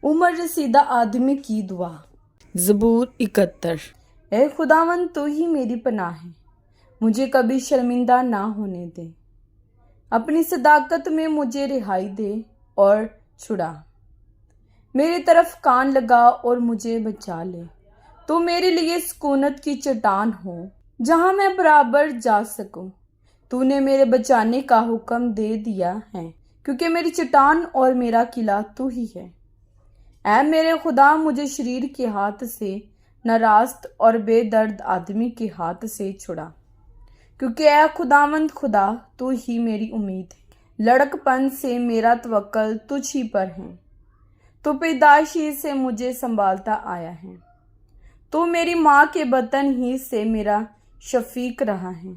उम्र रसीदा आदमी की दुआ। ज़बूर 71। ए खुदावंद तू ही मेरी पनाह है, मुझे कभी शर्मिंदा ना होने दे। अपनी सदाकत में मुझे रिहाई दे और छुड़ा। मेरी तरफ कान लगा और मुझे बचा ले। तू मेरे लिए सुकूनत की चट्टान हो जहां मैं बराबर जा सकूं। तूने मेरे बचाने का हुक्म दे दिया है, क्योंकि मेरी चट्टान और मेरा किला तू ही है। ऐ मेरे खुदा, मुझे शरीर के हाथ से, नारास्त और बेदर्द आदमी के हाथ से छुड़ा। क्योंकि ऐ खुदावंद खुदा, तू ही मेरी उम्मीद है। लड़कपन से मेरा तवक्कल तुझ ही पर है। तू पैदाइशी से मुझे संभालता आया है। तू मेरी माँ के बतन ही से मेरा शफीक रहा है।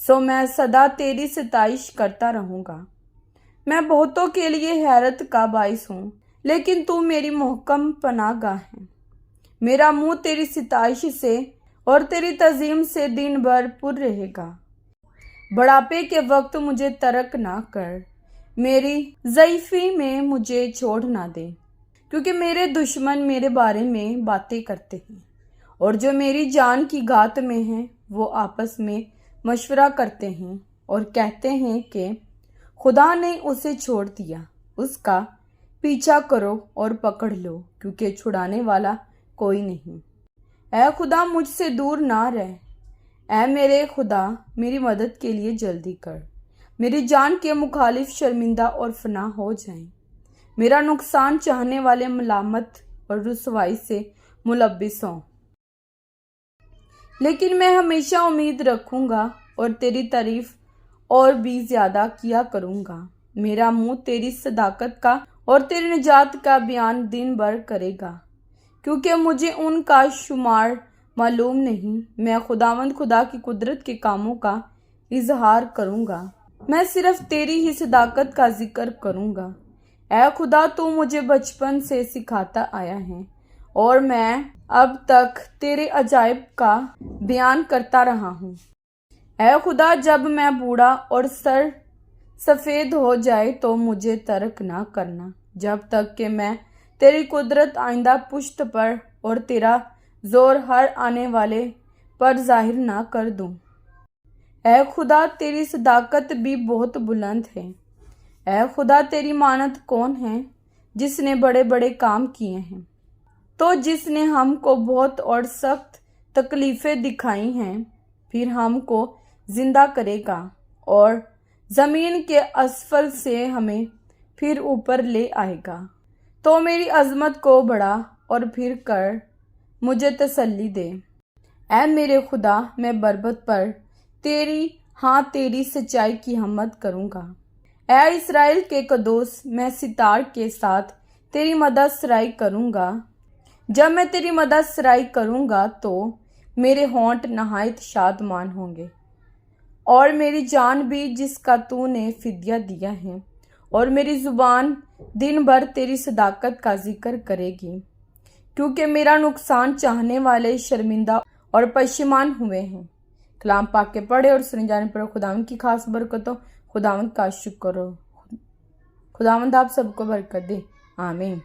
सो मैं सदा तेरी सताइश करता रहूँगा। मैं बहुतों के लिए हैरत का बाइस हूँ, लेकिन तू मेरी मोहकम पनाहगाह है। मेरा मुंह तेरी सताइश से और तेरी तज़ीम से दिन भर पुर रहेगा। बुढ़ापे के वक्त मुझे तर्क ना कर, मेरी ज़ईफ़ी में मुझे छोड़ ना दे। क्योंकि मेरे दुश्मन मेरे बारे में बातें करते हैं, और जो मेरी जान की घात में हैं वो आपस में मशवरा करते हैं और कहते हैं कि खुदा ने उसे छोड़ दिया। उसका पीछा करो और पकड़ लो, क्योंकि छुड़ाने वाला कोई नहीं। ऐ खुदा, मुझसे दूर ना रह। ऐ मेरे खुदा, मेरी मदद के लिए जल्दी कर। मेरी जान के मुखालिफ शर्मिंदा और फना हो जाएं। मेरा नुकसान चाहने वाले मलामत और रुसवाई से मुलब्बिस हों। लेकिन मैं हमेशा उम्मीद रखूंगा और तेरी तारीफ और भी ज्यादा किया करूंगा। मेरा मुंह तेरी सदाकत का और तेरी निजात का बयान दिन भर करेगा, क्योंकि मुझे उनका शुमार मालूम नहीं। मैं खुदावंद खुदा की कुदरत के कामों का इजहार करूंगा। मैं सिर्फ तेरी ही सदाकत का जिक्र करूंगा। ऐ खुदा, तू मुझे बचपन से सिखाता आया है और मैं अब तक तेरे अजायब का बयान करता रहा हूँ। ऐ खुदा, जब मैं बूढ़ा और सर सफ़ेद हो जाए तो मुझे तर्क ना करना, जब तक कि मैं तेरी कुदरत आइंदा पुश्त पर और तेरा जोर हर आने वाले पर जाहिर ना कर दूँ। ऐ खुदा, तेरी सदाकत भी बहुत बुलंद है। ऐ खुदा, तेरी मानत कौन है जिसने बड़े बड़े काम किए हैं? तो जिसने हमको बहुत और सख्त तकलीफ़ें दिखाई हैं, फिर हमको जिंदा करेगा और ज़मीन के असफल से हमें फिर ऊपर ले आएगा। तो मेरी अज़मत को बढ़ा और फिर कर मुझे तसल्ली दे। ऐ मेरे खुदा, मैं बरबत पर तेरी सच्चाई की हमद करूँगा। ऐ इस्राएल के कदोस, मैं सितार के साथ तेरी मदद सराई करूँगा। जब मैं तेरी मदद सराई करूँगा तो मेरे होंठ नहायत शादमान होंगे, और मेरी जान भी जिसका तूने फिद्या दिया है, और मेरी ज़ुबान दिन भर तेरी सदाकत का जिक्र करेगी। क्योंकि मेरा नुकसान चाहने वाले शर्मिंदा और पशेमान हुए हैं। कलाम पाक के पढ़े और सुने जाने पर खुदावंद की खास बरकतों, खुदावंद का शुक्र हो। खुदावंद आप सबको बरकत दे। आमीन।